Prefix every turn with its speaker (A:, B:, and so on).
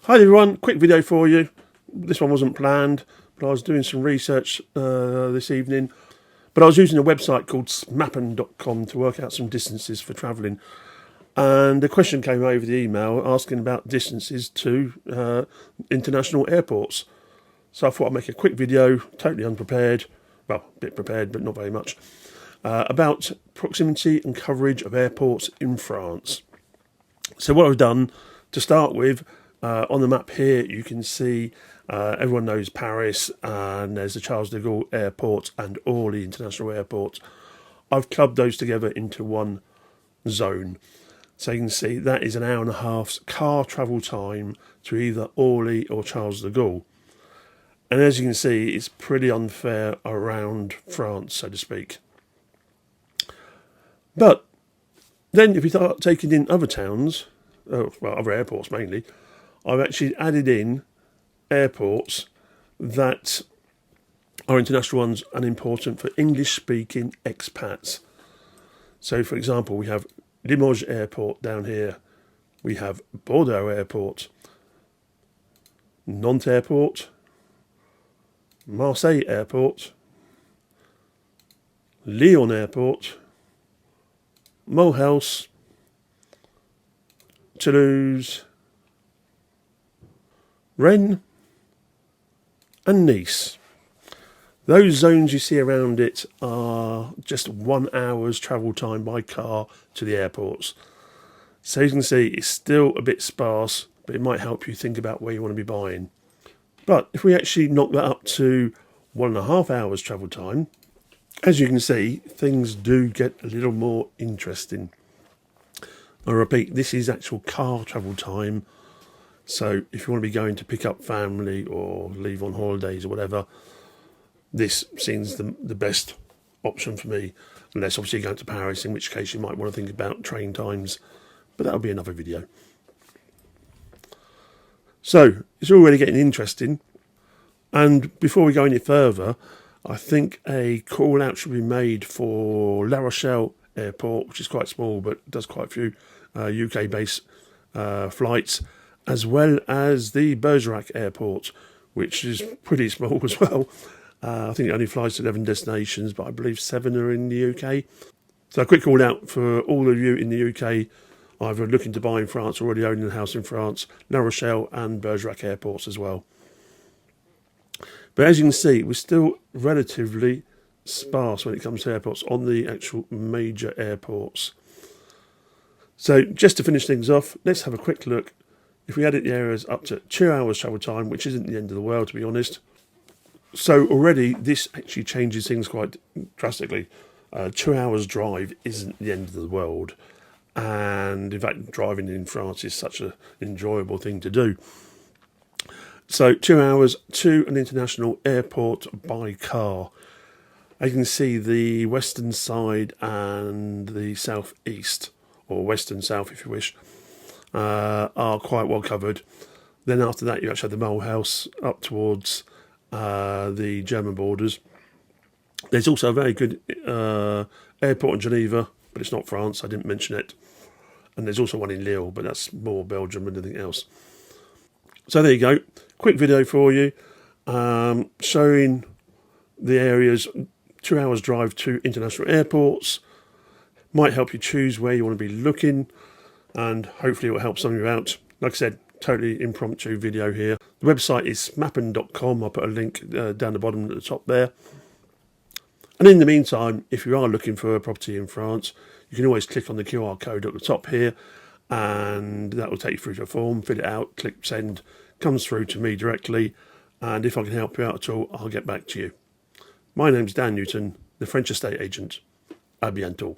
A: Hi everyone, quick video for you. This one wasn't planned, but I was doing some research this evening. But I was using a website called mmappen.com to work out some distances for travelling. And a question came over the email asking about distances to international airports. So I thought I'd make a quick video, totally unprepared, well, a bit prepared, but not very much, about proximity and coverage of airports in France. So what I've done, to start with, on the map here you can see everyone knows Paris, and there's the Charles de Gaulle Airport and Orly International Airport. I've clubbed those together into one zone. So you can see that is an hour and a half's car travel time to either Orly or Charles de Gaulle. And as you can see, it's pretty unfair around France, so to speak. But then if you start taking in other towns, well, other airports mainly, I've actually added in airports that are international ones and important for English-speaking expats. So, for example, we have Limoges Airport down here. We have Bordeaux Airport, Nantes Airport, Marseille Airport, Lyon Airport, Mulhouse, Toulouse, Rennes and Nice. Those zones you see around it are just 1 hour's travel time by car to the airports. So you can see it's still a bit sparse, but it might help you think about where you want to be buying. But if we actually knock that up to 1.5 hours travel time, as you can see, things do get a little more interesting. I repeat, this is actual car travel time. So if you want to be going to pick up family or leave on holidays or whatever, this seems the best option for me. Unless obviously you're going to Paris, in which case you might want to think about train times. But that'll be another video. So it's already getting interesting. And before we go any further, I think a call out should be made for La Rochelle Airport, which is quite small but does quite a few UK-based flights, as well as the Bergerac Airport, which is pretty small as well. I think it only flies to 11 destinations, but I believe 7 are in the UK. So a quick call out for all of you in the UK, either looking to buy in France or already owning a house in France, La Rochelle and Bergerac Airports as well. But as you can see, we're still relatively sparse when it comes to airports on the actual major airports. So just to finish things off, let's have a quick look. If we added the areas up to 2 hours travel time, which isn't the end of the world, to be honest. So already this actually changes things quite drastically. 2 hours drive isn't the end of the world. And in fact, driving in France is such an enjoyable thing to do. So 2 hours to an international airport by car. You can see the western side and the southeast, or western south if you wish, are quite well covered. Then after that you actually have the Mulhouse up towards the German borders. There's also a very good airport in Geneva, but it's not France, I didn't mention it. And there's also one in Lille, but that's more Belgium than anything else. So there you go, quick video for you, showing the areas, 2 hours drive to international airports. Might help you choose where you want to be looking, and hopefully it will help some of you out. Like I said, totally impromptu video here. The website is mmappen.com. I'll put a link down the bottom at the top there. And in the meantime, if you are looking for a property in France, you can always click on the QR code at the top here, and that will take you through to a form, fill it out, click send, comes through to me directly, and if I can help you out at all, I'll get back to you. My name's Dan Newton, the French estate agent. À bientôt.